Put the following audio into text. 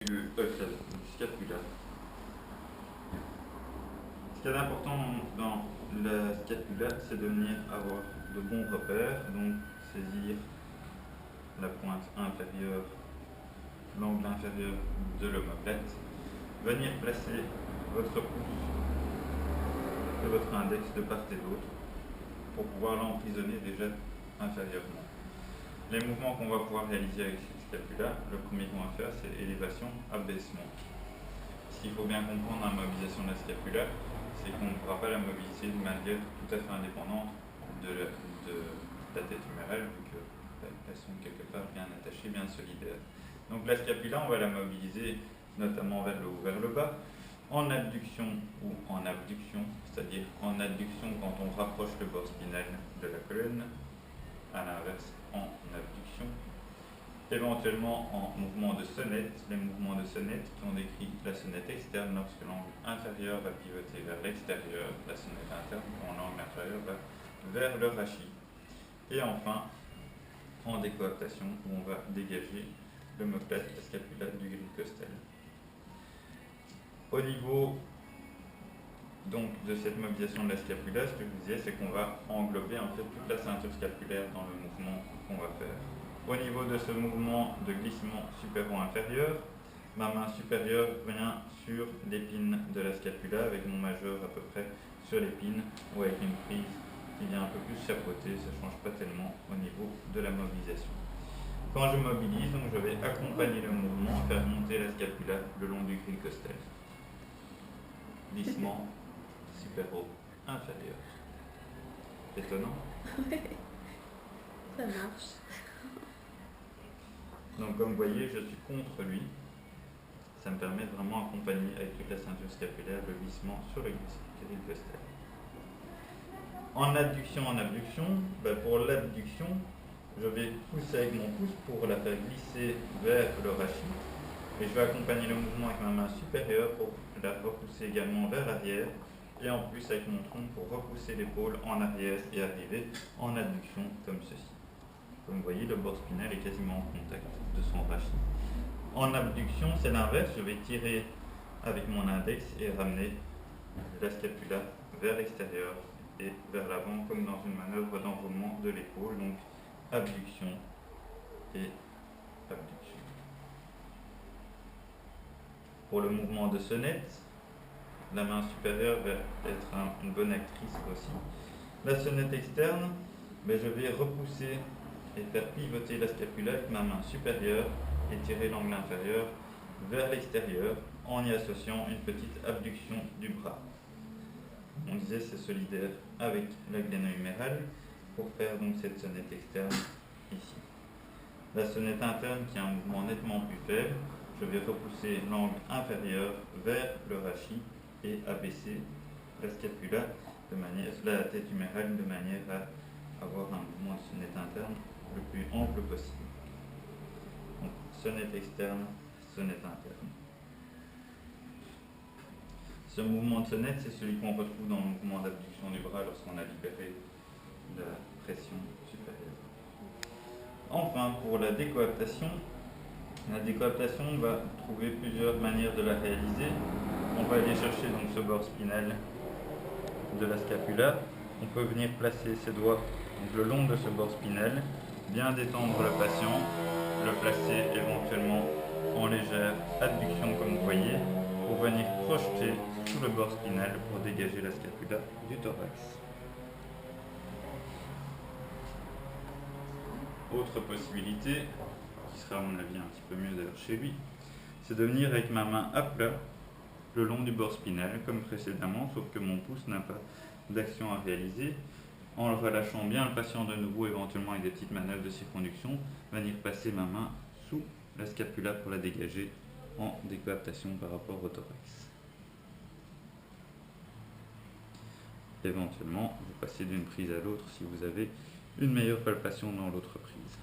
scapula. Ce qu'il y a d'important dans la scapula, c'est de venir avoir de bons repères, donc saisir la pointe inférieure, l'angle inférieur de l'omoplate, venir placer votre pouce et votre index de part et d'autre pour pouvoir l'emprisonner déjà inférieurement. Les mouvements qu'on va pouvoir réaliser avec cette scapula, le premier qu'on va faire, c'est élévation, abaissement. Ce qu'il faut bien comprendre dans la mobilisation de la scapula, c'est qu'on ne pourra pas la mobiliser de manière tout à fait indépendante de la tête humérale, vu qu'elles sont quelque part bien attachées, bien solidaires. Donc la scapula, on va la mobiliser notamment vers le haut, vers le bas, en adduction ou en abduction, c'est-à-dire en adduction quand on rapproche le bord spinal de la colonne, à l'inverse en abduction, éventuellement en mouvement de sonnette, les mouvements de sonnette qui ont décrit la sonnette externe lorsque l'angle inférieur va pivoter vers l'extérieur, la sonnette interne quand l'angle inférieur va vers le rachis. Et enfin, en décoaptation où on va dégager l'omoplate, la scapula du grille costal. Au niveau donc de cette mobilisation de la scapula, ce que je vous disais, c'est qu'on va englober en fait toute la ceinture scapulaire dans le mouvement qu'on va faire. Au niveau de ce mouvement de glissement supéro-inférieur, ma main supérieure vient sur l'épine de la scapula avec mon majeur à peu près sur l'épine ou avec une prise qui vient un peu plus chapeautée, ça ne change pas tellement au niveau de la mobilisation. Quand je mobilise, donc je vais accompagner le mouvement, faire monter la scapula le long du grille costal. Glissement supéro-inférieur. Étonnant? Ouais, ça marche. Donc comme vous voyez, je suis contre lui. Ça me permet de vraiment accompagner avec toute la ceinture scapulaire le glissement sur le grille costal. En adduction, en abduction, pour l'abduction, je vais pousser avec mon pouce pour la faire glisser vers le rachis. Et je vais accompagner le mouvement avec ma main supérieure pour la repousser également vers l'arrière. Et en plus avec mon tronc pour repousser l'épaule en arrière et arriver en adduction comme ceci. Comme vous voyez, le bord spinal est quasiment en contact de son rachis. En abduction, c'est l'inverse, je vais tirer avec mon index et ramener la scapula vers l'extérieur et vers l'avant comme dans une manœuvre d'enroulement de l'épaule, donc abduction et abduction. Pour le mouvement de sonnette, la main supérieure va être une bonne actrice aussi. La sonnette externe, je vais repousser et faire pivoter la scapula avec ma main supérieure et tirer l'angle inférieur vers l'extérieur en y associant une petite abduction du bras. On disait c'est solidaire avec la gléno-humérale pour faire donc cette sonnette externe ici. La sonnette interne qui a un mouvement nettement plus faible, je vais repousser l'angle inférieur vers le rachis et abaisser la scapula de manière, la tête humérale de manière à avoir un mouvement de sonnette interne le plus ample possible. Donc, sonnette externe, sonnette interne. Ce mouvement de sonnette, c'est celui qu'on retrouve dans le mouvement d'abduction du bras lorsqu'on a libéré de la pression supérieure. Enfin, pour la décoaptation, on va trouver plusieurs manières de la réaliser. On va aller chercher donc ce bord spinal de la scapula. On peut venir placer ses doigts donc, le long de ce bord spinal, bien détendre le patient, le placer éventuellement en légère adduction comme vous voyez, pour venir projeter tout le bord spinal pour dégager la scapula du thorax. Autre possibilité, qui sera à mon avis un petit peu mieux d'ailleurs chez lui, c'est de venir avec ma main à plat le long du bord spinal comme précédemment, sauf que mon pouce n'a pas d'action à réaliser. En le relâchant bien le patient de nouveau, éventuellement avec des petites manœuvres de circonduction, venir passer ma main sous la scapula pour la dégager en décoaptation par rapport au thorax. Éventuellement, vous passez d'une prise à l'autre si vous avez une meilleure palpation dans l'autre prise.